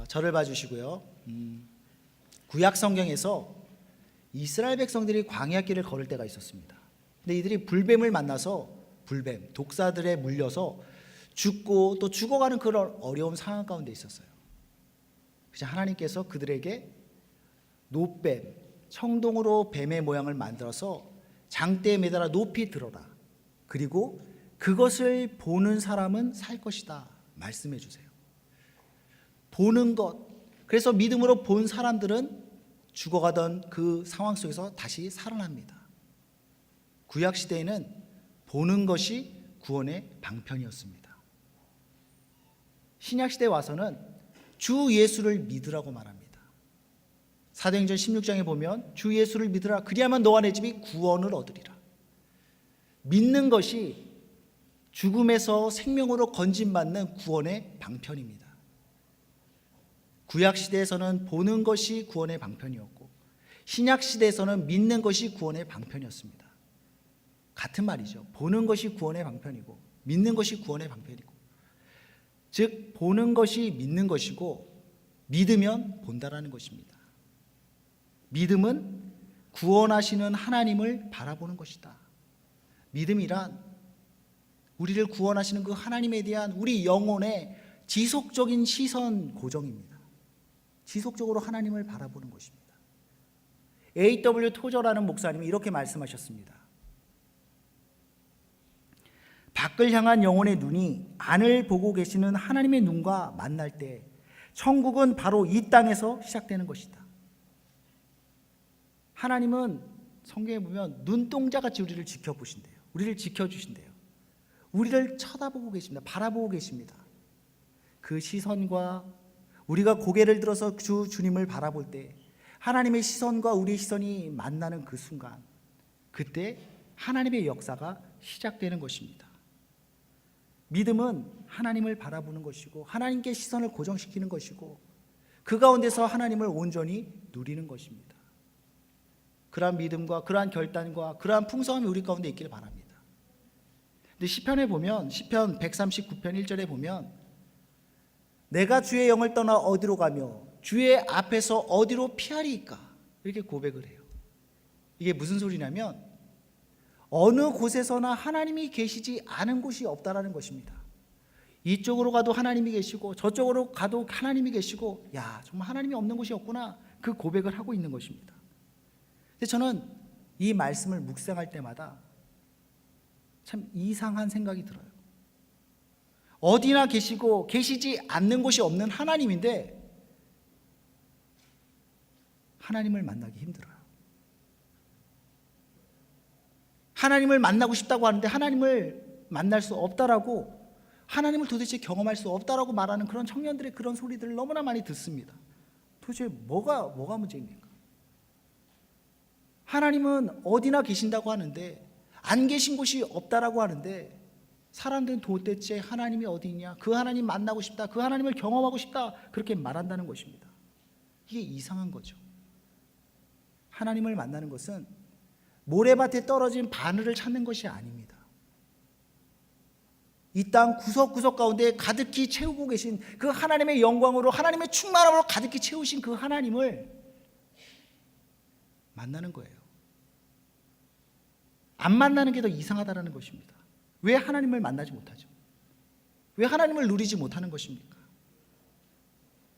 저를 봐주시고요. 구약 성경에서 이스라엘 백성들이 광야길을 걸을 때가 있었습니다. 근데 이들이 불뱀을 만나서 불뱀, 독사들에 물려서 죽고 또 죽어가는 그런 어려운 상황 가운데 있었어요. 그래서 하나님께서 그들에게 노뱀, 청동으로 뱀의 모양을 만들어서 장대에 매달아 높이 들어라. 그리고 그것을 보는 사람은 살 것이다. 말씀해 주세요. 보는 것. 그래서 믿음으로 본 사람들은 죽어가던 그 상황 속에서 다시 살아납니다. 구약 시대에는 보는 것이 구원의 방편이었습니다. 신약 시대에 와서는 주 예수를 믿으라고 말합니다. 사도행전 16장에 보면 주 예수를 믿으라. 그리하면 너와 내 집이 구원을 얻으리라. 믿는 것이 죽음에서 생명으로 건진받는 구원의 방편입니다. 구약 시대에서는 보는 것이 구원의 방편이었고 신약 시대에서는 믿는 것이 구원의 방편이었습니다. 같은 말이죠. 보는 것이 구원의 방편이고 믿는 것이 구원의 방편이고, 즉 보는 것이 믿는 것이고 믿으면 본다라는 것입니다. 믿음은 구원하시는 하나님을 바라보는 것이다. 믿음이란 우리를 구원하시는 그 하나님에 대한 우리 영혼의 지속적인 시선 고정입니다. 지속적으로 하나님을 바라보는 것입니다. A.W. 토저라는 목사님이 이렇게 말씀하셨습니다. 밖을 향한 영혼의 눈이 안을 보고 계시는 하나님의 눈과 만날 때 천국은 바로 이 땅에서 시작되는 것이다. 하나님은 성경에 보면 눈동자같이 우리를 지켜보신대요. 우리를 지켜주신대요. 우리를 쳐다보고 계십니다. 바라보고 계십니다. 그 시선과 우리가 고개를 들어서 주님을 바라볼 때 하나님의 시선과 우리의 시선이 만나는 그 순간, 그때 하나님의 역사가 시작되는 것입니다. 믿음은 하나님을 바라보는 것이고 하나님께 시선을 고정시키는 것이고 그 가운데서 하나님을 온전히 누리는 것입니다. 그러한 믿음과 그러한 결단과 그러한 풍성함이 우리 가운데 있기를 바랍니다. 근데 시편에 보면 시편 139편 1절에 보면 내가 주의 영을 떠나 어디로 가며 주의 앞에서 어디로 피하리이까? 이렇게 고백을 해요. 이게 무슨 소리냐면 어느 곳에서나 하나님이 계시지 않은 곳이 없다라는 것입니다. 이쪽으로 가도 하나님이 계시고 저쪽으로 가도 하나님이 계시고, 야, 정말 하나님이 없는 곳이 없구나, 그 고백을 하고 있는 것입니다. 근데 저는 이 말씀을 묵상할 때마다 참 이상한 생각이 들어요. 어디나 계시고 계시지 않는 곳이 없는 하나님인데 하나님을 만나기 힘들어요. 하나님을 만나고 싶다고 하는데 하나님을 만날 수 없다라고, 하나님을 도대체 경험할 수 없다라고 말하는 그런 청년들의 그런 소리들을 너무나 많이 듣습니다. 도대체 뭐가 문제입니까? 하나님은 어디나 계신다고 하는데 안 계신 곳이 없다라고 하는데 사람들은 도대체 하나님이 어디 있냐, 그 하나님 만나고 싶다, 그 하나님을 경험하고 싶다, 그렇게 말한다는 것입니다. 이게 이상한 거죠. 하나님을 만나는 것은 모래밭에 떨어진 바늘을 찾는 것이 아닙니다. 이 땅 구석구석 가운데 가득히 채우고 계신 그 하나님의 영광으로, 하나님의 충만함으로 가득히 채우신 그 하나님을 만나는 거예요. 안 만나는 게 더 이상하다는 것입니다. 왜 하나님을 만나지 못하죠? 왜 하나님을 누리지 못하는 것입니까?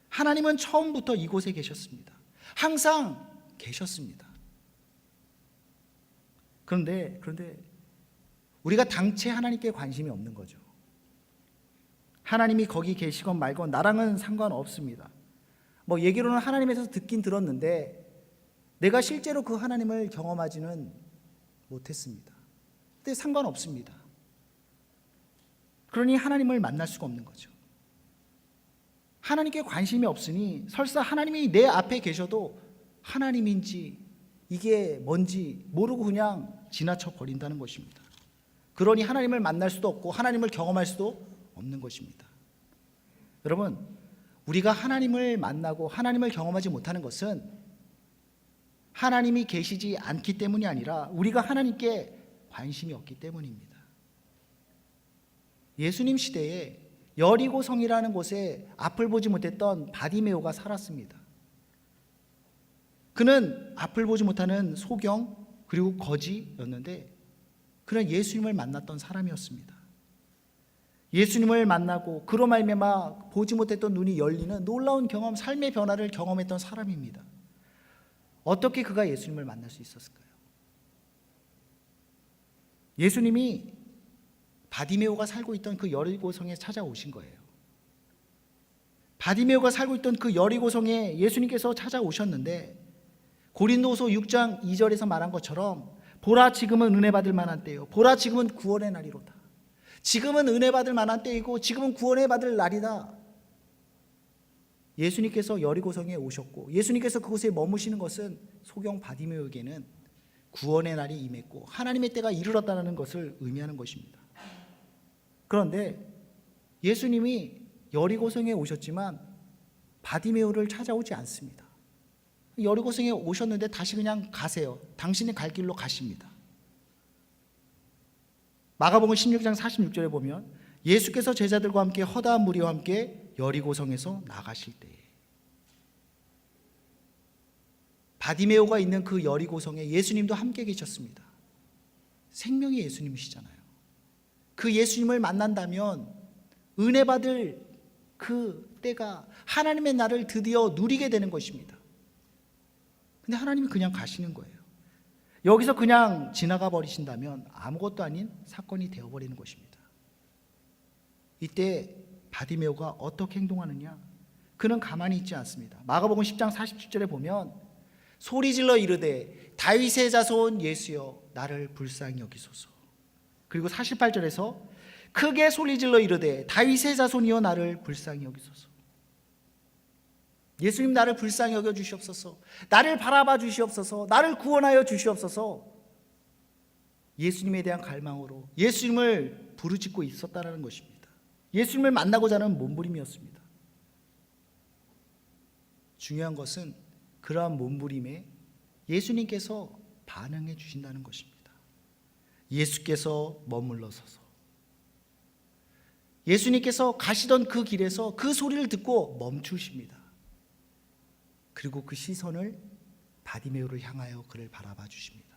하나님은 처음부터 이곳에 계셨습니다. 항상 계셨습니다. 그런데 우리가 당최 하나님께 관심이 없는 거죠. 하나님이 거기 계시건 말건 나랑은 상관없습니다. 뭐 얘기로는 하나님에서 듣긴 들었는데 내가 실제로 그 하나님을 경험하지는 못했습니다. 근데 상관없습니다. 그러니 하나님을 만날 수가 없는 거죠. 하나님께 관심이 없으니 설사 하나님이 내 앞에 계셔도 하나님인지 이게 뭔지 모르고 그냥 지나쳐 버린다는 것입니다. 그러니 하나님을 만날 수도 없고 하나님을 경험할 수도 없는 것입니다. 여러분, 우리가 하나님을 만나고 하나님을 경험하지 못하는 것은 하나님이 계시지 않기 때문이 아니라 우리가 하나님께 관심이 없기 때문입니다. 예수님 시대에 여리고성이라는 곳에 앞을 보지 못했던 바디메오가 살았습니다. 그는 앞을 보지 못하는 소경 그리고 거지였는데 그는 예수님을 만났던 사람이었습니다. 예수님을 만나고 그로 말미암아 보지 못했던 눈이 열리는 놀라운 경험, 삶의 변화를 경험했던 사람입니다. 어떻게 그가 예수님을 만날 수 있었을까요? 예수님이 바디메오가 살고 있던 그 여리고성에 찾아오신 거예요. 바디메오가 살고 있던 그 여리고성에 예수님께서 찾아오셨는데 고린도후서 6장 2절에서 말한 것처럼 보라 지금은 은혜 받을 만한 때요 보라 지금은 구원의 날이로다. 지금은 은혜 받을 만한 때이고 지금은 구원의 받을 날이다. 예수님께서 여리고성에 오셨고 예수님께서 그곳에 머무시는 것은 소경 바디메오에게는 구원의 날이 임했고 하나님의 때가 이르렀다는 것을 의미하는 것입니다. 그런데 예수님이 여리고성에 오셨지만 바디메오를 찾아오지 않습니다. 여리고성에 오셨는데 다시 그냥 가세요. 당신의 갈 길로 가십니다. 마가복음 16장 46절에 보면 예수께서 제자들과 함께 허다한 무리와 함께 여리고성에서 나가실 때에 바디메오가 있는 그 여리고성에 예수님도 함께 계셨습니다. 생명의 예수님이시잖아요. 그 예수님을 만난다면 은혜 받을 그 때가 하나님의 날을 드디어 누리게 되는 것입니다. 근데 하나님이 그냥 가시는 거예요. 여기서 그냥 지나가 버리신다면 아무것도 아닌 사건이 되어버리는 것입니다. 이때 바디메오가 어떻게 행동하느냐? 그는 가만히 있지 않습니다. 마가복음 10장 47절에 보면 소리질러 이르되 다윗의 자손 예수여 나를 불쌍히 여기소서. 그리고 48절에서 크게 소리질러 이르되 다윗의 자손이여 나를 불쌍히 여기소서. 예수님 나를 불쌍히 여겨 주시옵소서. 나를 바라봐 주시옵소서. 나를 구원하여 주시옵소서. 예수님에 대한 갈망으로 예수님을 부르짖고 있었다는 것입니다. 예수님을 만나고자 하는 몸부림이었습니다. 중요한 것은 그러한 몸부림에 예수님께서 반응해 주신다는 것입니다. 예수께서 머물러 서서 예수님께서 가시던 그 길에서 그 소리를 듣고 멈추십니다. 그리고 그 시선을 바디메오를 향하여 그를 바라봐 주십니다.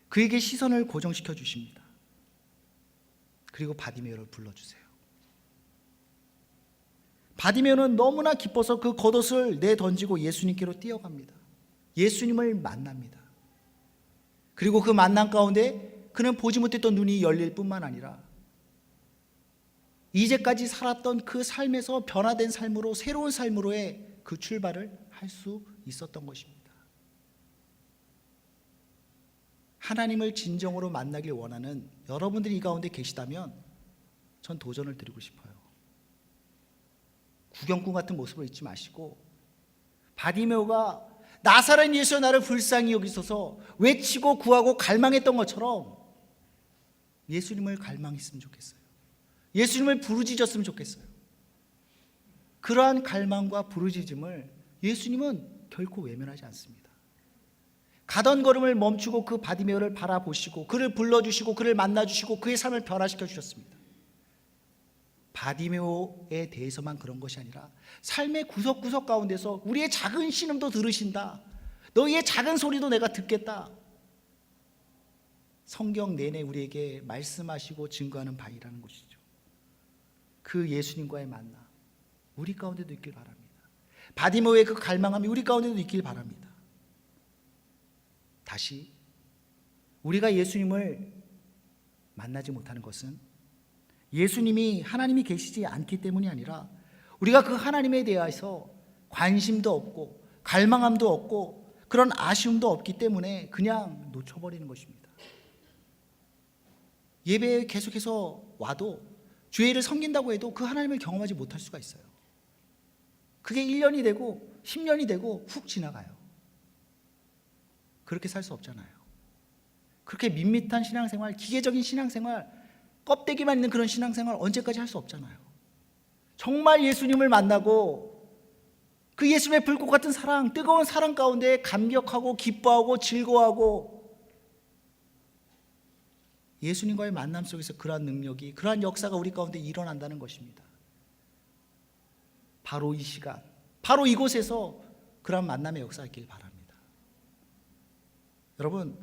그에게 시선을 고정시켜 주십니다. 그리고 바디메오를 불러주세요. 바디메오는 너무나 기뻐서 그 겉옷을 내던지고 예수님께로 뛰어갑니다. 예수님을 만납니다. 그리고 그 만남 가운데 그는 보지 못했던 눈이 열릴 뿐만 아니라 이제까지 살았던 그 삶에서 변화된 삶으로 새로운 삶으로의 그 출발을 할 수 있었던 것입니다. 하나님을 진정으로 만나길 원하는 여러분들이 이 가운데 계시다면 전 도전을 드리고 싶어요. 구경꾼 같은 모습을 잊지 마시고 바디메오가 나사렛 예수여 나를 불쌍히 여기소서 외치고 구하고 갈망했던 것처럼 예수님을 갈망했으면 좋겠어요. 예수님을 부르짖었으면 좋겠어요. 그러한 갈망과 부르짖음을 예수님은 결코 외면하지 않습니다. 가던 걸음을 멈추고 그 바디메오를 바라보시고 그를 불러주시고 그를 만나주시고 그의 삶을 변화시켜 주셨습니다. 바디메오에 대해서만 그런 것이 아니라 삶의 구석구석 가운데서 우리의 작은 신음도 들으신다. 너희의 작은 소리도 내가 듣겠다. 성경 내내 우리에게 말씀하시고 증거하는 바이라는 것이죠. 그 예수님과의 만남 우리 가운데도 있길 바랍니다. 바디메오의 그 갈망함이 우리 가운데도 있길 바랍니다. 다시 우리가 예수님을 만나지 못하는 것은 예수님이 하나님이 계시지 않기 때문이 아니라 우리가 그 하나님에 대해서 관심도 없고 갈망함도 없고 그런 아쉬움도 없기 때문에 그냥 놓쳐버리는 것입니다. 예배에 계속해서 와도 주의를 섬긴다고 해도 그 하나님을 경험하지 못할 수가 있어요. 그게 1년이 되고 10년이 되고 훅 지나가요. 그렇게 살 수 없잖아요. 그렇게 밋밋한 신앙생활, 기계적인 신앙생활, 껍데기만 있는 그런 신앙생활 언제까지 할 수 없잖아요. 정말 예수님을 만나고 그 예수님의 불꽃 같은 사랑, 뜨거운 사랑 가운데 감격하고 기뻐하고 즐거워하고 예수님과의 만남 속에서 그러한 능력이, 그러한 역사가 우리 가운데 일어난다는 것입니다. 바로 이 시간, 바로 이곳에서 그런 만남의 역사있길 바랍니다. 여러분,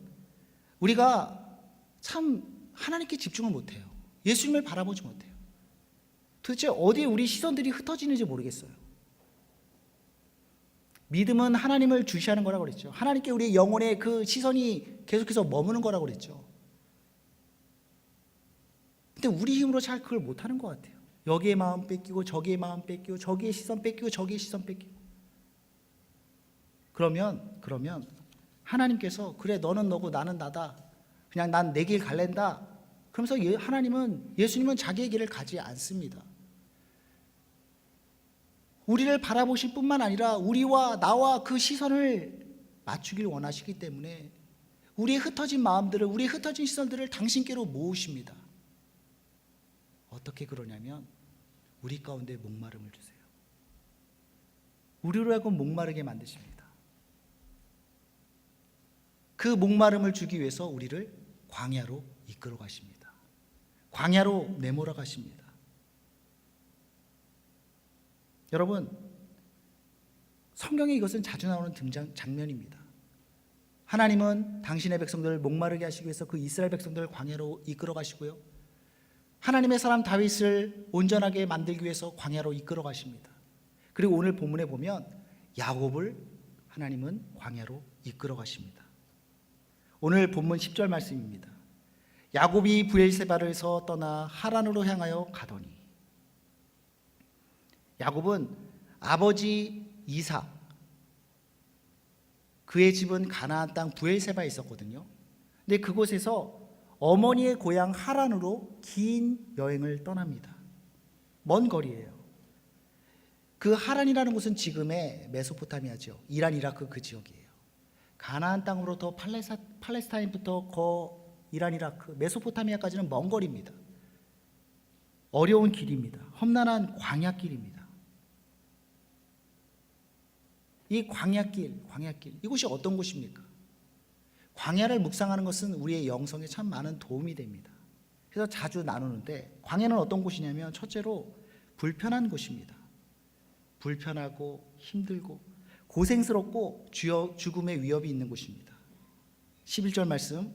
우리가 참 하나님께 집중을 못해요. 예수님을 바라보지 못해요. 도대체 어디에 우리 시선들이 흩어지는지 모르겠어요. 믿음은 하나님을 주시하는 거라고 그랬죠. 하나님께 우리의 영혼의 그 시선이 계속해서 머무는 거라고 그랬죠. 근데 우리 힘으로 잘 그걸 못하는 것 같아요. 여기에 마음 뺏기고 저기에 마음 뺏기고 저기에 시선 뺏기고 저기에 시선 뺏기고. 그러면 하나님께서 그래 너는 너고 나는 나다. 그냥 난 내 길 갈랜다. 그러면서 예수님은 자기의 길을 가지 않습니다. 우리를 바라보실 뿐만 아니라 우리와 나와 그 시선을 맞추길 원하시기 때문에 우리의 흩어진 마음들을, 우리의 흩어진 시선들을 당신께로 모으십니다. 어떻게 그러냐면 우리 가운데 목마름을 주세요. 우리로 하여금 목마르게 만드십니다. 그 목마름을 주기 위해서 우리를 광야로 이끌어 가십니다. 광야로 내몰아 가십니다. 여러분, 성경에 이것은 자주 나오는 장면입니다. 하나님은 당신의 백성들을 목마르게 하시기 위해서 그 이스라엘 백성들을 광야로 이끌어 가시고요, 하나님의 사람 다윗을 온전하게 만들기 위해서 광야로 이끌어 가십니다. 그리고 오늘 본문에 보면 야곱을 하나님은 광야로 이끌어 가십니다. 오늘 본문 10절 말씀입니다. 야곱이 브엘세바에서 떠나 하란으로 향하여 가더니. 야곱은 아버지 이삭, 그의 집은 가나안 땅 브엘세바에 있었거든요. 근데 그곳에서 어머니의 고향 하란으로 긴 여행을 떠납니다. 먼 거리예요. 그 하란이라는 곳은 지금의 메소포타미아죠. 이란, 이라크 그 지역이에요. 가나안 땅으로부터 팔레스타인부터 이란, 이라크, 메소포타미아까지는 먼 거리입니다. 어려운 길입니다. 험난한 광야길입니다. 이 광야길, 이곳이 어떤 곳입니까? 광야를 묵상하는 것은 우리의 영성에 참 많은 도움이 됩니다. 그래서 자주 나누는데, 광야는 어떤 곳이냐면 첫째로 불편한 곳입니다. 불편하고 힘들고 고생스럽고 죽음의 위협이 있는 곳입니다. 11절 말씀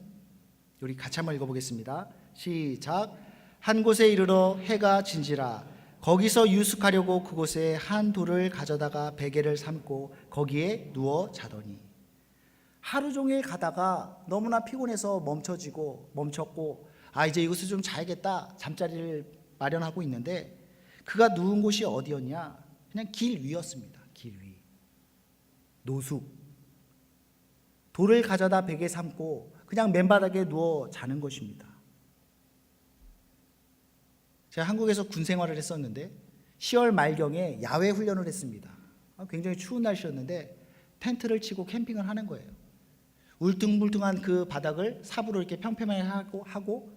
우리 같이 한번 읽어보겠습니다. 시작. 한 곳에 이르러 해가 진지라 거기서 유숙하려고 그곳에 한 돌을 가져다가 베개를 삼고 거기에 누워 자더니. 하루 종일 가다가 너무나 피곤해서 멈췄고 이제 이곳을 좀 자야겠다, 잠자리를 마련하고 있는데 그가 누운 곳이 어디였냐? 그냥 길 위였습니다. 길 위. 노숙. 돌을 가져다 베개 삼고 그냥 맨바닥에 누워 자는 것입니다. 제가 한국에서 군 생활을 했었는데 10월 말경에 야외 훈련을 했습니다. 굉장히 추운 날씨였는데 텐트를 치고 캠핑을 하는 거예요. 울퉁불퉁한 그 바닥을 삽으로 이렇게 평평하게 하고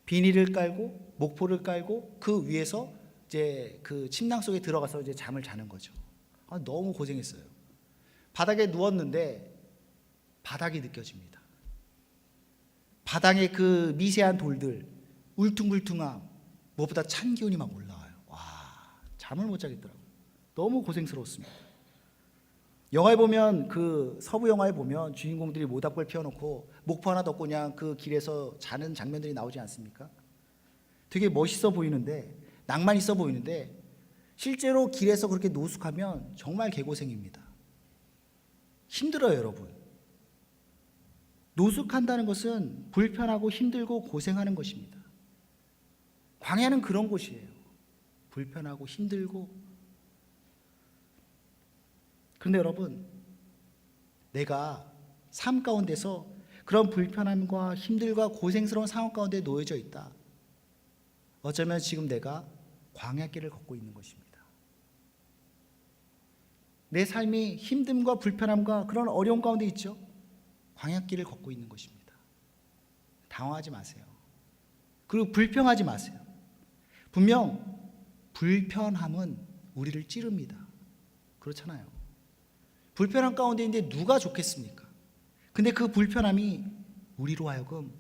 비닐을 깔고 목포를 깔고 그 위에서 이제 그 침낭 속에 들어가서 이제 잠을 자는 거죠. 너무 고생했어요. 바닥에 누웠는데 바닥이 느껴집니다. 바닥에 그 미세한 돌들, 울퉁불퉁함, 무엇보다 찬 기운이 막 올라와요. 잠을 못 자겠더라고요. 너무 고생스러웠습니다. 영화에 보면, 그 서부 영화에 보면 주인공들이 모닥불 피워놓고 목포 하나 덮고 그냥 그 길에서 자는 장면들이 나오지 않습니까? 되게 멋있어 보이는데, 낭만 있어 보이는데 실제로 길에서 그렇게 노숙하면 정말 개고생입니다. 힘들어요, 여러분. 노숙한다는 것은 불편하고 힘들고 고생하는 것입니다. 광야는 그런 곳이에요. 불편하고 힘들고. 그런데 여러분, 내가 삶 가운데서 그런 불편함과 힘들과 고생스러운 상황 가운데 놓여져 있다. 어쩌면 지금 내가 광야길을 걷고 있는 것입니다. 내 삶이 힘듦과 불편함과 그런 어려움 가운데 있죠. 광야길을 걷고 있는 것입니다. 당황하지 마세요. 그리고 불평하지 마세요. 분명 불편함은 우리를 찌릅니다. 그렇잖아요. 불편함 가운데 있는데 누가 좋겠습니까? 근데 그 불편함이 우리로 하여금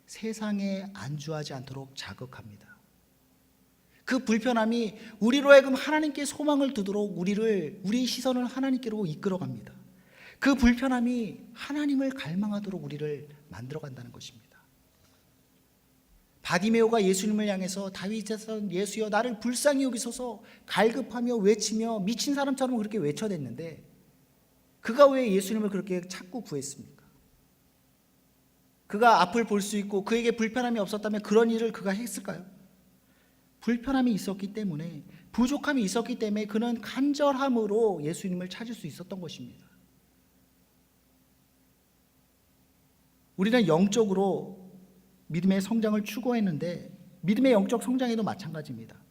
세상에 안주하지 않도록 자극합니다. 그 불편함이 우리로 하여금 하나님께 소망을 두도록 우리의 시선을 하나님께로 이끌어갑니다. 그 불편함이 하나님을 갈망하도록 우리를 만들어간다는 것입니다. 바디메오가 예수님을 향해서 다윗의 son 예수여 나를 불쌍히 여기소서 갈급하며 외치며 미친 사람처럼 그렇게 외쳐댔는데 그가 왜 예수님을 그렇게 찾고 구했습니까? 그가 앞을 볼 수 있고 그에게 불편함이 없었다면 그런 일을 그가 했을까요? 불편함이 있었기 때문에, 부족함이 있었기 때문에 그는 간절함으로 예수님을 찾을 수 있었던 것입니다. 우리는 영적으로 믿음의 성장을 추구했는데 믿음의 영적 성장에도 마찬가지입니다.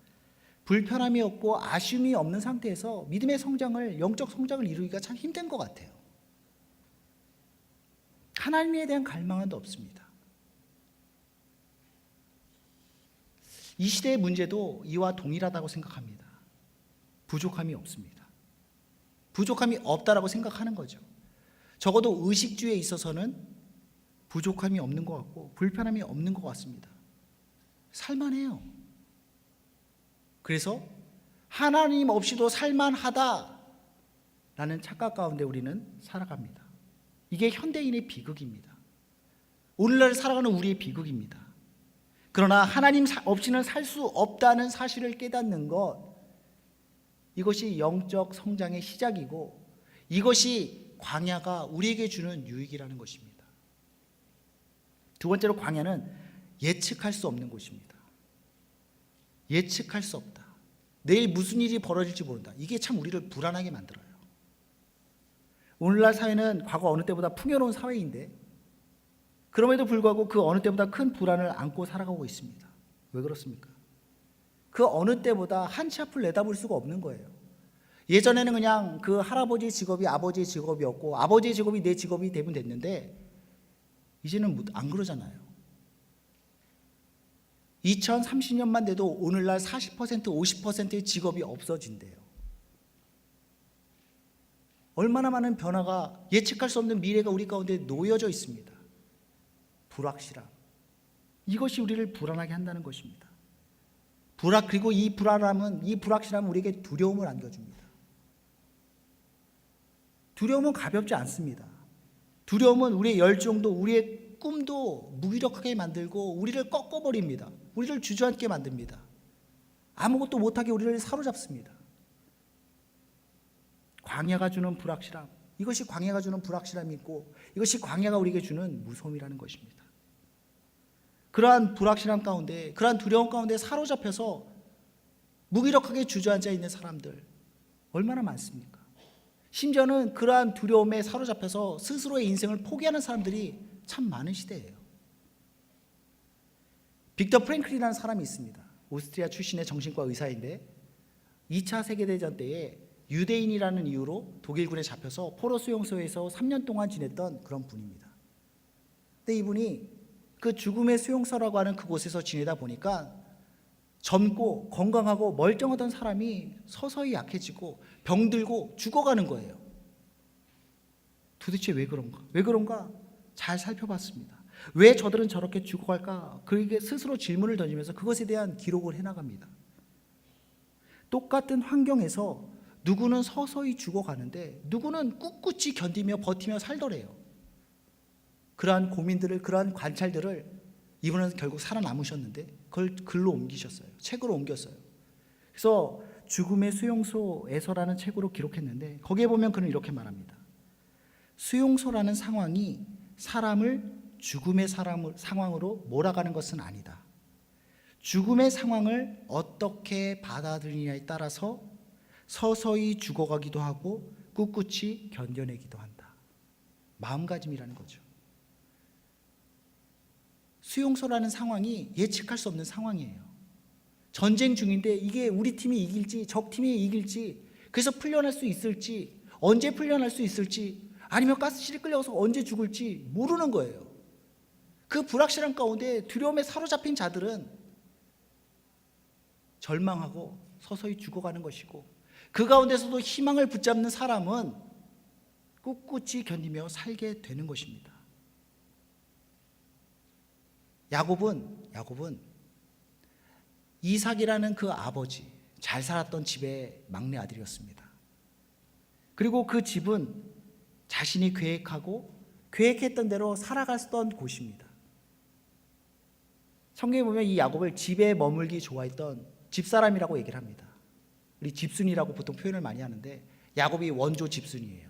불편함이 없고 아쉬움이 없는 상태에서 믿음의 성장을, 영적 성장을 이루기가 참 힘든 것 같아요. 하나님에 대한 갈망은 없습니다. 이 시대의 문제도 이와 동일하다고 생각합니다. 부족함이 없습니다. 부족함이 없다라고 생각하는 거죠. 적어도 의식주에 있어서는 부족함이 없는 것 같고 불편함이 없는 것 같습니다. 살만해요. 그래서 하나님 없이도 살만하다라는 착각 가운데 우리는 살아갑니다. 이게 현대인의 비극입니다. 오늘날 살아가는 우리의 비극입니다. 그러나 하나님 없이는 살 수 없다는 사실을 깨닫는 것, 이것이 영적 성장의 시작이고 이것이 광야가 우리에게 주는 유익이라는 것입니다. 두 번째로 광야는 예측할 수 없는 곳입니다. 예측할 수 없다. 내일 무슨 일이 벌어질지 모른다. 이게 참 우리를 불안하게 만들어요. 오늘날 사회는 과거 어느 때보다 풍요로운 사회인데 그럼에도 불구하고 그 어느 때보다 큰 불안을 안고 살아가고 있습니다. 왜 그렇습니까? 그 어느 때보다 한 치 앞을 내다볼 수가 없는 거예요. 예전에는 그냥 그 할아버지의 직업이 아버지의 직업이었고 아버지의 직업이 내 직업이 대부분 됐는데 이제는 안 그러잖아요. 2030년만 돼도 오늘날 40% 50%의 직업이 없어진대요. 얼마나 많은 변화가, 예측할 수 없는 미래가 우리 가운데 놓여져 있습니다. 불확실함, 이것이 우리를 불안하게 한다는 것입니다. 그리고 이 불확실함은 우리에게 두려움을 안겨줍니다. 두려움은 가볍지 않습니다. 두려움은 우리의 열정도 우리의 꿈도 무기력하게 만들고 우리를 꺾어버립니다. 우리를 주저앉게 만듭니다. 아무것도 못하게 우리를 사로잡습니다. 광야가 주는 불확실함, 이것이 광야가 주는 불확실함이 있고 이것이 광야가 우리에게 주는 무서움이라는 것입니다. 그러한 불확실함 가운데, 그러한 두려움 가운데 사로잡혀서 무기력하게 주저앉아 있는 사람들 얼마나 많습니까? 심지어는 그러한 두려움에 사로잡혀서 스스로의 인생을 포기하는 사람들이 참 많은 시대예요. 빅터 프랭클이라는 사람이 있습니다. 오스트리아 출신의 정신과 의사인데 2차 세계대전 때에 유대인이라는 이유로 독일군에 잡혀서 포로 수용소에서 3년 동안 지냈던 그런 분입니다. 근데 이분이 그 죽음의 수용소라고 하는 그곳에서 지내다 보니까 젊고 건강하고 멀쩡하던 사람이 서서히 약해지고 병들고 죽어가는 거예요. 도대체 왜 그런가? 왜 그런가? 잘 살펴봤습니다. 왜 저들은 저렇게 죽어갈까? 그에게 스스로 질문을 던지면서 그것에 대한 기록을 해나갑니다. 똑같은 환경에서 누구는 서서히 죽어가는데 누구는 꿋꿋이 견디며 버티며 살더래요. 그러한 고민들을, 그러한 관찰들을 이분은 결국 살아남으셨는데 그걸 글로 옮기셨어요. 책으로 옮겼어요. 그래서 죽음의 수용소에서라는 책으로 기록했는데 거기에 보면 그는 이렇게 말합니다. 수용소라는 상황이 사람을 죽음의 상황으로 몰아가는 것은 아니다. 죽음의 상황을 어떻게 받아들이냐에 따라서 서서히 죽어가기도 하고 꿋꿋이 견뎌내기도 한다. 마음가짐이라는 거죠. 수용소라는 상황이 예측할 수 없는 상황이에요. 전쟁 중인데 이게 우리 팀이 이길지 적 팀이 이길지, 그래서 풀려날 수 있을지, 언제 풀려날 수 있을지, 아니면 가스실에 끌려가서 언제 죽을지 모르는 거예요. 그 불확실한 가운데 두려움에 사로잡힌 자들은 절망하고 서서히 죽어가는 것이고, 그 가운데서도 희망을 붙잡는 사람은 꿋꿋이 견디며 살게 되는 것입니다. 야곱은 이삭이라는 그 아버지, 잘 살았던 집의 막내 아들이었습니다. 그리고 그 집은 자신이 계획했던 대로 살아갔던 곳입니다. 성경에 보면 이 야곱을 집에 머물기 좋아했던 집사람이라고 얘기를 합니다. 우리 집순이라고 보통 표현을 많이 하는데 야곱이 원조 집순이에요.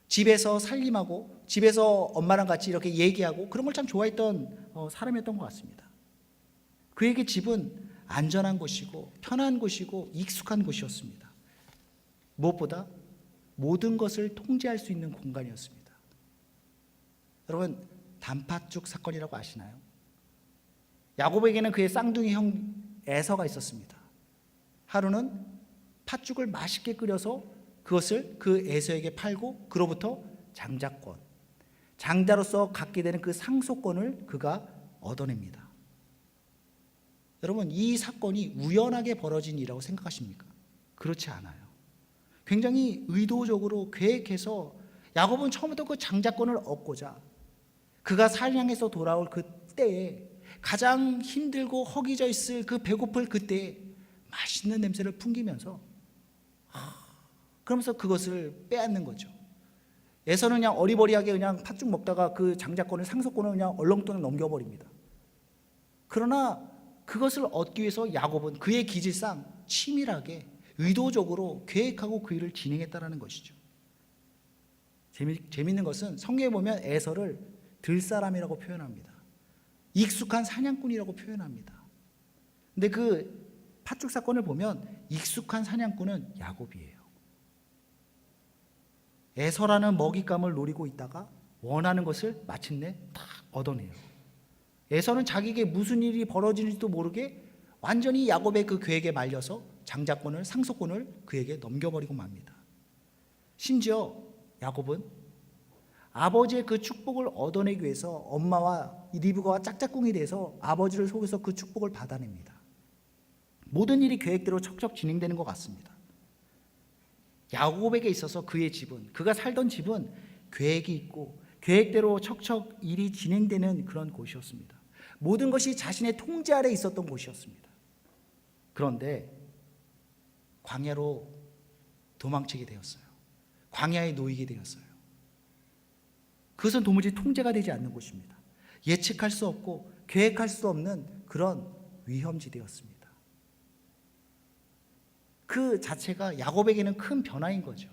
집에서 살림하고 집에서 엄마랑 같이 이렇게 얘기하고 그런 걸 참 좋아했던 사람이었던 것 같습니다. 그에게 집은 안전한 곳이고 편한 곳이고 익숙한 곳이었습니다. 무엇보다 모든 것을 통제할 수 있는 공간이었습니다. 여러분, 단팥죽 사건이라고 아시나요? 야곱에게는 그의 쌍둥이 형 에서가 있었습니다. 하루는 팥죽을 맛있게 끓여서 그것을 그 에서에게 팔고 그로부터 장자로서 갖게 되는 그 상속권을 그가 얻어냅니다. 여러분, 이 사건이 우연하게 벌어진 일이라고 생각하십니까? 그렇지 않아요. 굉장히 의도적으로 계획해서 야곱은 처음부터 그 장자권을 얻고자 그가 사냥해서 돌아올 그때에 가장 힘들고 허기져 있을 그 배고플 그때에 맛있는 냄새를 풍기면서 그러면서 그것을 빼앗는 거죠. 에서는 그냥 어리버리하게 그냥 팥죽 먹다가 그 장자권을 상속권을 그냥 얼렁뚱땅 넘겨버립니다. 그러나 그것을 얻기 위해서 야곱은 그의 기질상 치밀하게 의도적으로 계획하고 그 일을 진행했다는 것이죠. 재밌는 것은 성경에 보면 에서를 들사람이라고 표현합니다. 익숙한 사냥꾼이라고 표현합니다. 근데 그 팥죽 사건을 보면 익숙한 사냥꾼은 야곱이에요. 에서라는 먹잇감을 노리고 있다가 원하는 것을 마침내 딱 얻어내요. 에서는 자기에게 무슨 일이 벌어지는지도 모르게 완전히 야곱의 그 계획에 말려서 장자권을, 상속권을 그에게 넘겨버리고 맙니다. 심지어 야곱은 아버지의 그 축복을 얻어내기 위해서 엄마와 리브가와 짝짝꿍이 돼서 아버지를 속여서 그 축복을 받아냅니다. 모든 일이 계획대로 척척 진행되는 것 같습니다. 야곱에게 있어서 그의 집은, 그가 살던 집은 계획이 있고 계획대로 척척 일이 진행되는 그런 곳이었습니다. 모든 것이 자신의 통제 아래 있었던 곳이었습니다. 그런데 광야로 도망치게 되었어요. 광야에 놓이게 되었어요. 그것은 도무지 통제가 되지 않는 곳입니다. 예측할 수 없고 계획할 수 없는 그런 위험지대였습니다. 그 자체가 야곱에게는 큰 변화인 거죠.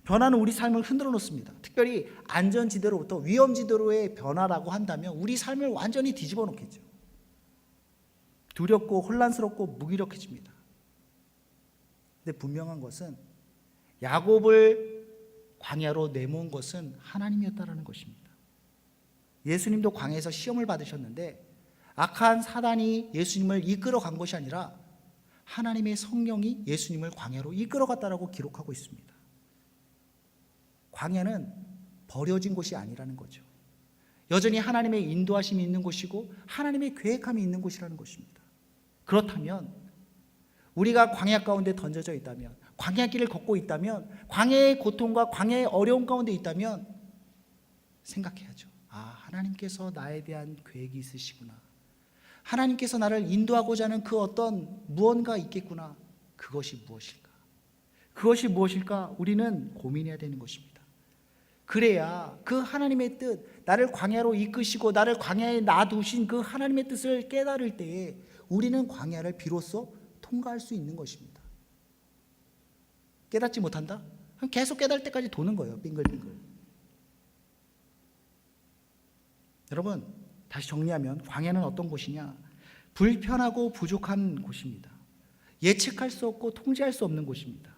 변화는 우리 삶을 흔들어 놓습니다. 특별히 안전지대로부터 위험지대로의 변화라고 한다면 우리 삶을 완전히 뒤집어 놓겠죠. 두렵고 혼란스럽고 무기력해집니다. 근데 분명한 것은 야곱을 광야로 내모은 것은 하나님이었다라는 것입니다. 예수님도 광야에서 시험을 받으셨는데 악한 사단이 예수님을 이끌어 간 것이 아니라 하나님의 성령이 예수님을 광야로 이끌어 갔다라고 기록하고 있습니다. 광야는 버려진 곳이 아니라는 거죠. 여전히 하나님의 인도하심이 있는 곳이고 하나님의 계획함이 있는 곳이라는 것입니다. 그렇다면 우리가 광야 가운데 던져져 있다면, 광야길을 걷고 있다면, 광야의 고통과 광야의 어려움 가운데 있다면 생각해야죠. 하나님께서 나에 대한 계획이 있으시구나. 하나님께서 나를 인도하고자 하는 그 어떤 무언가 있겠구나. 그것이 무엇일까? 그것이 무엇일까? 우리는 고민해야 되는 것입니다. 그래야 그 하나님의 뜻, 나를 광야로 이끄시고 나를 광야에 놔두신 그 하나님의 뜻을 깨달을 때에 우리는 광야를 비로소 통과할 수 있는 것입니다. 깨닫지 못한다? 그럼 계속 깨달을 때까지 도는 거예요. 빙글빙글. 여러분, 다시 정리하면 광야는 어떤 곳이냐? 불편하고 부족한 곳입니다. 예측할 수 없고 통제할 수 없는 곳입니다.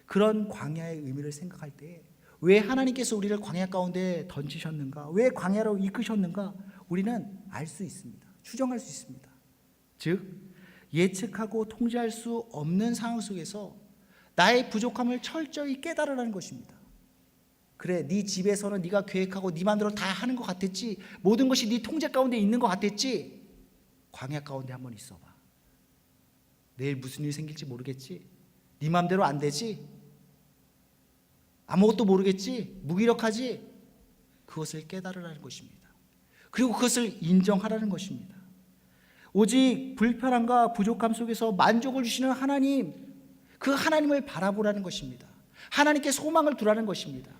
그런 광야의 의미를 생각할 때 왜 하나님께서 우리를 광야 가운데 던지셨는가? 왜 광야로 이끄셨는가? 우리는 알 수 있습니다. 추정할 수 있습니다. 즉 예측하고 통제할 수 없는 상황 속에서 나의 부족함을 철저히 깨달으라는 것입니다. 그래, 네 집에서는 네가 계획하고 네 마음대로 다 하는 것 같았지, 모든 것이 네 통제 가운데 있는 것 같았지. 광야 가운데 한번 있어봐. 내일 무슨 일이 생길지 모르겠지. 네 마음대로 안 되지. 아무것도 모르겠지. 무기력하지. 그것을 깨달으라는 것입니다. 그리고 그것을 인정하라는 것입니다. 오직 불편함과 부족함 속에서 만족을 주시는 하나님, 그 하나님을 바라보라는 것입니다. 하나님께 소망을 두라는 것입니다.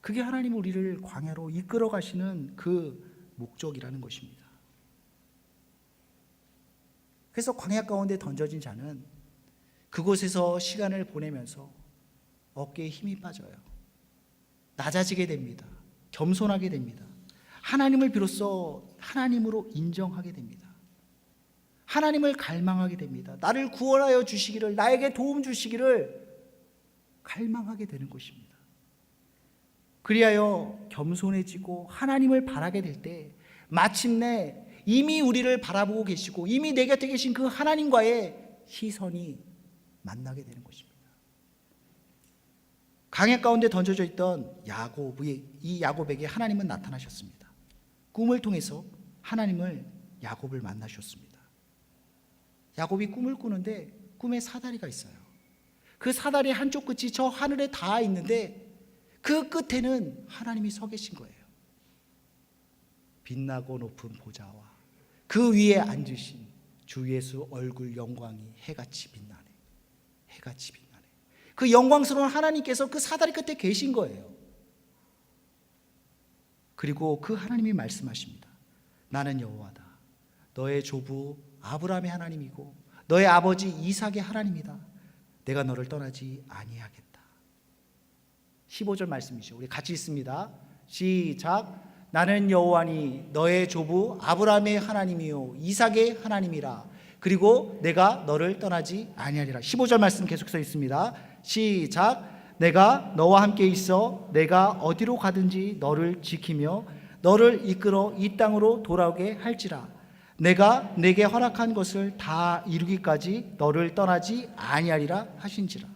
그게 하나님 우리를 광야로 이끌어 가시는 그 목적이라는 것입니다. 그래서 광야 가운데 던져진 자는 그곳에서 시간을 보내면서 어깨에 힘이 빠져요. 낮아지게 됩니다. 겸손하게 됩니다. 하나님을 비로소 하나님으로 인정하게 됩니다. 하나님을 갈망하게 됩니다. 나를 구원하여 주시기를, 나에게 도움 주시기를 갈망하게 되는 것입니다. 그리하여 겸손해지고 하나님을 바라게 될 때 마침내 이미 우리를 바라보고 계시고 이미 내 곁에 계신 그 하나님과의 시선이 만나게 되는 것입니다. 강야 가운데 던져져 있던 이 야곱에게 하나님은 나타나셨습니다. 꿈을 통해서 하나님을 야곱을 만나셨습니다. 야곱이 꿈을 꾸는데 꿈에 사다리가 있어요. 그 사다리의 한쪽 끝이 저 하늘에 닿아 있는데 그 끝에는 하나님이 서 계신 거예요. 빛나고 높은 보좌와 그 위에 앉으신 주 예수 얼굴 영광이 해같이 빛나네. 해같이 빛나네. 그 영광스러운 하나님께서 그 사다리 끝에 계신 거예요. 그리고 그 하나님이 말씀하십니다. 나는 여호와다. 너의 조부 아브라함의 하나님이고 너의 아버지 이삭의 하나님이다. 내가 너를 떠나지 아니하겠다. 15절 말씀이죠. 우리 같이 읽습니다. 시작. 나는 여호와니 너의 조부 아브라함의 하나님이요 이삭의 하나님이라. 그리고 내가 너를 떠나지 아니하리라. 15절 말씀 계속해서 있습니다. 시작. 내가 너와 함께 있어 내가 어디로 가든지 너를 지키며 너를 이끌어 이 땅으로 돌아오게 할지라. 내가 내게 허락한 것을 다 이루기까지 너를 떠나지 아니하리라 하신지라.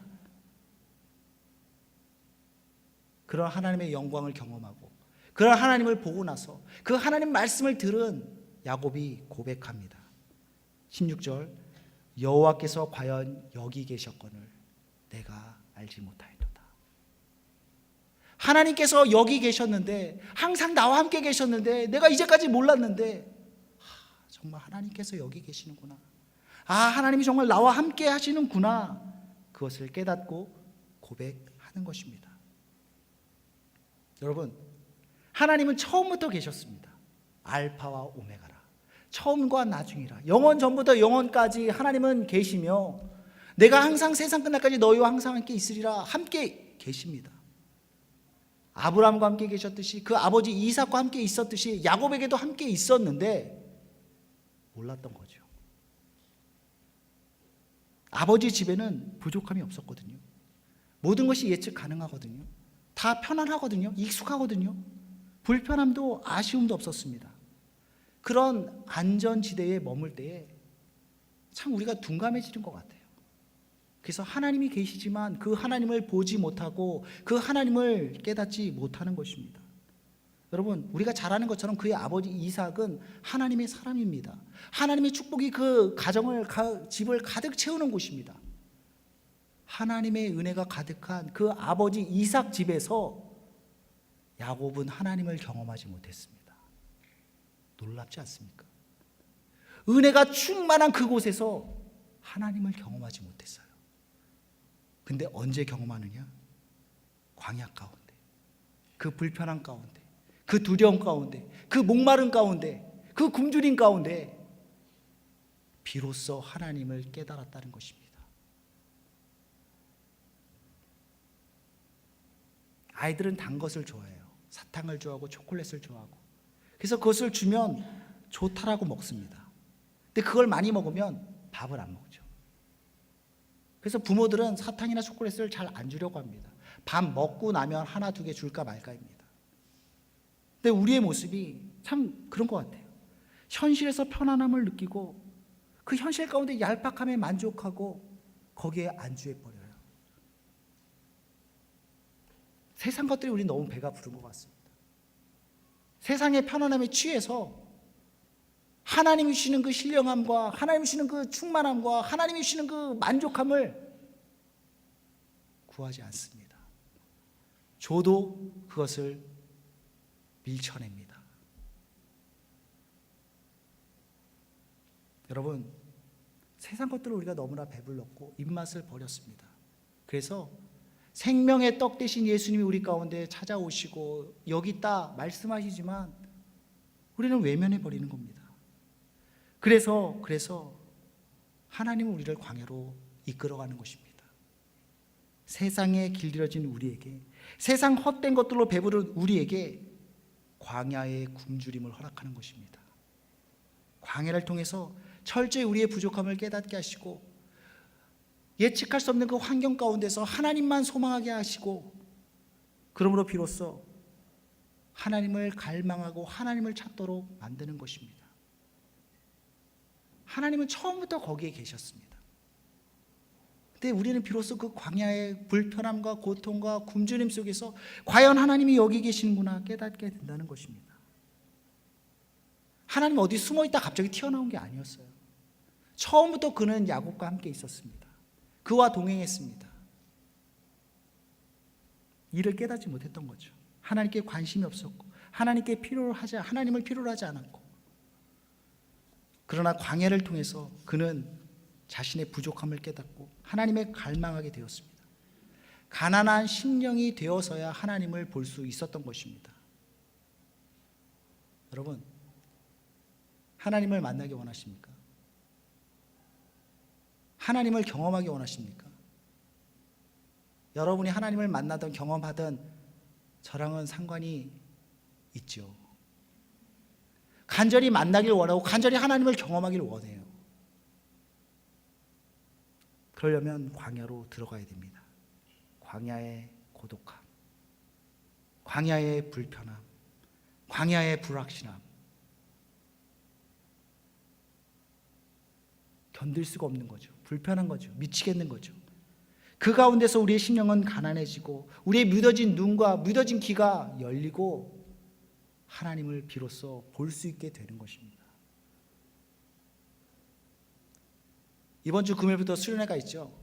그런 하나님의 영광을 경험하고 그런 하나님을 보고 나서 그 하나님 말씀을 들은 야곱이 고백합니다. 16절. 여호와께서 과연 여기 계셨거늘 내가 알지 못하였도다. 하나님께서 여기 계셨는데, 항상 나와 함께 계셨는데 내가 이제까지 몰랐는데 정말 하나님께서 여기 계시는구나. 하나님이 정말 나와 함께 하시는구나. 그것을 깨닫고 고백하는 것입니다. 여러분, 하나님은 처음부터 계셨습니다. 알파와 오메가라. 처음과 나중이라. 영원 전부터 영원까지 하나님은 계시며 내가 항상 세상 끝날까지 너희와 항상 함께 있으리라. 함께 계십니다. 아브라함과 함께 계셨듯이 그 아버지 이삭과 함께 있었듯이 야곱에게도 함께 있었는데 몰랐던 거죠. 아버지 집에는 부족함이 없었거든요. 모든 것이 예측 가능하거든요. 다 편안하거든요. 익숙하거든요. 불편함도 아쉬움도 없었습니다. 그런 안전지대에 머물 때에 참 우리가 둔감해지는 것 같아요. 그래서 하나님이 계시지만 그 하나님을 보지 못하고 그 하나님을 깨닫지 못하는 것입니다. 여러분, 우리가 잘 아는 것처럼 그의 아버지 이삭은 하나님의 사람입니다. 하나님의 축복이 그 가정을, 집을 가득 채우는 곳입니다. 하나님의 은혜가 가득한 그 아버지 이삭 집에서 야곱은 하나님을 경험하지 못했습니다. 놀랍지 않습니까? 은혜가 충만한 그곳에서 하나님을 경험하지 못했어요. 근데 언제 경험하느냐? 광야 가운데, 그 불편한 가운데, 그 두려움 가운데, 그 목마름 가운데, 그 굶주림 가운데 비로소 하나님을 깨달았다는 것입니다. 아이들은 단 것을 좋아해요. 사탕을 좋아하고 초콜릿을 좋아하고. 그래서 그것을 주면 좋다라고 먹습니다. 근데 그걸 많이 먹으면 밥을 안 먹죠. 그래서 부모들은 사탕이나 초콜릿을 잘 안 주려고 합니다. 밥 먹고 나면 하나 두 개 줄까 말까입니다. 근데 우리의 모습이 참 그런 것 같아요. 현실에서 편안함을 느끼고 그 현실 가운데 얄팍함에 만족하고 거기에 안주해 버려요. 세상 것들이 우리 너무 배가 부른 것 같습니다. 세상의 편안함에 취해서 하나님이 주시는 그 신령함과 하나님이 주시는 그 충만함과 하나님이 주시는 그 만족함을 구하지 않습니다. 줘도 그것을 밀쳐냅니다. 여러분, 세상 것들을 우리가 너무나 배불렀고 입맛을 버렸습니다. 그래서 생명의 떡 대신 예수님이 우리 가운데 찾아오시고 여기 있다 말씀하시지만 우리는 외면해 버리는 겁니다. 그래서 하나님은 우리를 광야로 이끌어가는 것입니다. 세상에 길들여진 우리에게, 세상 헛된 것들로 배부른 우리에게 광야의 굶주림을 허락하는 것입니다. 광야를 통해서 철저히 우리의 부족함을 깨닫게 하시고 예측할 수 없는 그 환경 가운데서 하나님만 소망하게 하시고, 그러므로 비로소 하나님을 갈망하고 하나님을 찾도록 만드는 것입니다. 하나님은 처음부터 거기에 계셨습니다. 근데 우리는 비로소 그 광야의 불편함과 고통과 굶주림 속에서 과연 하나님이 여기 계시는구나 깨닫게 된다는 것입니다. 하나님 어디 숨어있다 갑자기 튀어나온 게 아니었어요. 처음부터 그는 야곱과 함께 있었습니다. 그와 동행했습니다. 이를 깨닫지 못했던 거죠. 하나님께 관심이 없었고 하나님을 필요로 하지 않았고, 그러나 광야를 통해서 그는 자신의 부족함을 깨닫고 하나님의 갈망하게 되었습니다. 가난한 심령이 되어서야 하나님을 볼 수 있었던 것입니다. 여러분, 하나님을 만나기 원하십니까? 하나님을 경험하기 원하십니까? 여러분이 하나님을 만나던 경험하던 저랑은 상관이 있죠. 간절히 만나길 원하고 간절히 하나님을 경험하길 원해요. 그러려면 광야로 들어가야 됩니다. 광야의 고독함, 광야의 불편함, 광야의 불확실함, 견딜 수가 없는 거죠. 불편한 거죠. 미치겠는 거죠. 그 가운데서 우리의 심령은 가난해지고 우리의 묻어진 눈과 묻어진 귀가 열리고 하나님을 비로소 볼 수 있게 되는 것입니다. 이번 주 금요일부터 수련회가 있죠.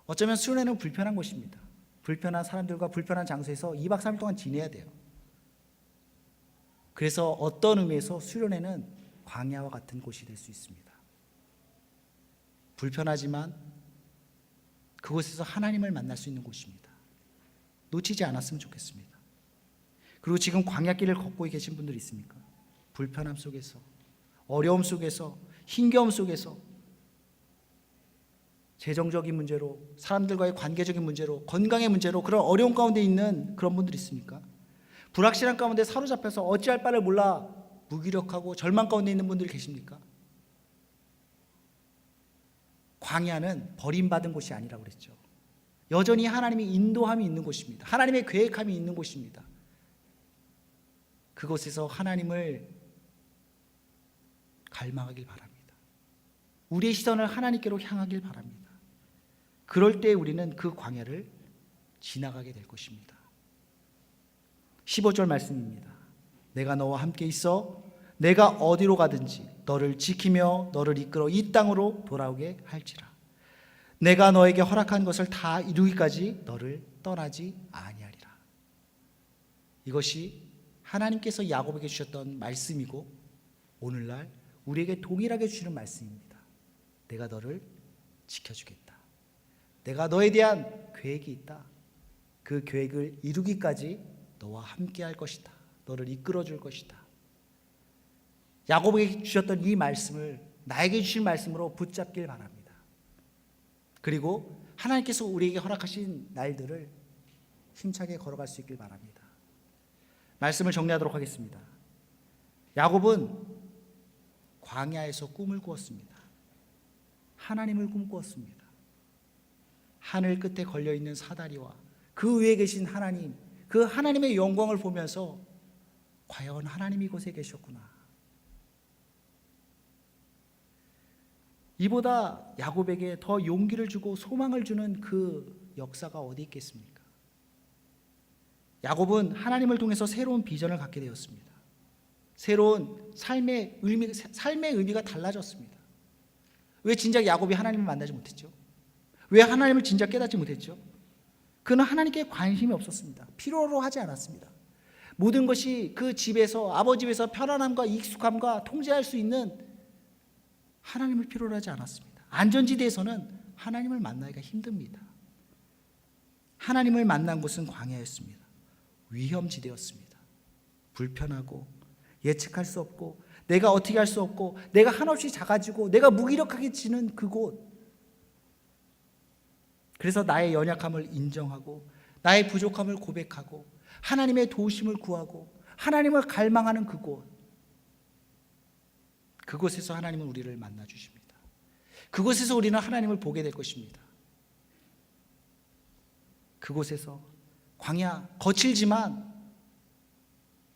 어쩌면 수련회는 불편한 곳입니다. 불편한 사람들과 불편한 장소에서 2박 3일 동안 지내야 돼요. 그래서 어떤 의미에서 수련회는 광야와 같은 곳이 될 수 있습니다. 불편하지만 그곳에서 하나님을 만날 수 있는 곳입니다. 놓치지 않았으면 좋겠습니다. 그리고 지금 광야길을 걷고 계신 분들 있습니까? 불편함 속에서, 어려움 속에서, 힘겨움 속에서, 재정적인 문제로, 사람들과의 관계적인 문제로, 건강의 문제로 그런 어려움 가운데 있는 그런 분들 있습니까? 불확실한 가운데 사로잡혀서 어찌할 바를 몰라 무기력하고 절망 가운데 있는 분들이 계십니까? 광야는 버림받은 곳이 아니라고 그랬죠. 여전히 하나님의 인도함이 있는 곳입니다. 하나님의 계획함이 있는 곳입니다. 그곳에서 하나님을 갈망하길 바랍니다. 우리의 시선을 하나님께로 향하길 바랍니다. 그럴 때 우리는 그 광야를 지나가게 될 것입니다. 15절 말씀입니다. 내가 너와 함께 있어 내가 어디로 가든지 너를 지키며 너를 이끌어 이 땅으로 돌아오게 할지라. 내가 너에게 허락한 것을 다 이루기까지 너를 떠나지 아니하리라. 이것이 하나님께서 야곱에게 주셨던 말씀이고 오늘날 우리에게 동일하게 주시는 말씀입니다. 내가 너를 지켜주겠다. 내가 너에 대한 계획이 있다. 그 계획을 이루기까지 너와 함께 할 것이다. 너를 이끌어 줄 것이다. 야곱에게 주셨던 이 말씀을 나에게 주신 말씀으로 붙잡길 바랍니다. 그리고 하나님께서 우리에게 허락하신 날들을 힘차게 걸어갈 수 있길 바랍니다. 말씀을 정리하도록 하겠습니다. 야곱은 광야에서 꿈을 꾸었습니다. 하나님을 꿈꾸었습니다. 하늘 끝에 걸려있는 사다리와 그 위에 계신 하나님, 그 하나님의 영광을 보면서 과연 하나님이 이곳에 계셨구나. 이보다 야곱에게 더 용기를 주고 소망을 주는 그 역사가 어디 있겠습니까? 야곱은 하나님을 통해서 새로운 비전을 갖게 되었습니다. 새로운 삶의 의미가 달라졌습니다. 왜 진작 야곱이 하나님을 만나지 못했죠? 왜 하나님을 진작 깨닫지 못했죠? 그는 하나님께 관심이 없었습니다. 필요로 하지 않았습니다. 모든 것이 그 집에서, 아버지 집에서 편안함과 익숙함과 통제할 수 있는 하나님을 필요로 하지 않았습니다. 안전지대에서는 하나님을 만나기가 힘듭니다. 하나님을 만난 곳은 광야였습니다. 위험지대였습니다. 불편하고 예측할 수 없고 내가 어떻게 할 수 없고 내가 한없이 작아지고 내가 무기력하게 지는 그곳. 그래서 나의 연약함을 인정하고 나의 부족함을 고백하고 하나님의 도우심을 구하고 하나님을 갈망하는 그곳. 그곳에서 하나님은 우리를 만나 주십니다. 그곳에서 우리는 하나님을 보게 될 것입니다. 그곳에서 광야 거칠지만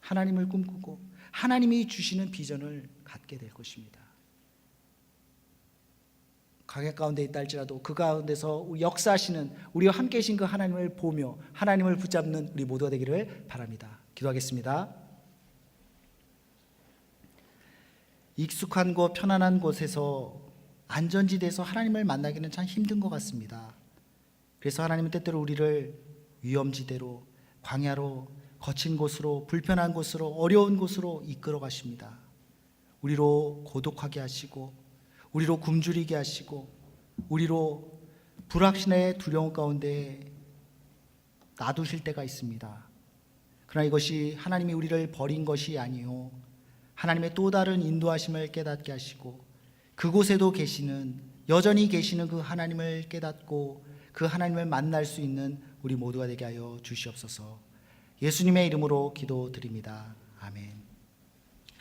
하나님을 꿈꾸고 하나님이 주시는 비전을 갖게 될 것입니다. 광야 가운데 있다 할지라도 그 가운데서 역사하시는 우리와 함께 계신 그 하나님을 보며 하나님을 붙잡는 우리 모두가 되기를 바랍니다. 기도하겠습니다. 익숙한 곳, 편안한 곳에서 안전지대에서 하나님을 만나기는 참 힘든 것 같습니다. 그래서 하나님은 때때로 우리를 위험지대로, 광야로, 거친 곳으로, 불편한 곳으로, 어려운 곳으로 이끌어 가십니다. 우리로 고독하게 하시고 우리로 굶주리게 하시고 우리로 불확신의 두려움 가운데 놔두실 때가 있습니다. 그러나 이것이 하나님이 우리를 버린 것이 아니요 하나님의 또 다른 인도하심을 깨닫게 하시고 그곳에도 계시는 여전히 계시는 그 하나님을 깨닫고 그 하나님을 만날 수 있는 우리 모두가 되게 하여 주시옵소서. 예수님의 이름으로 기도드립니다. 아멘.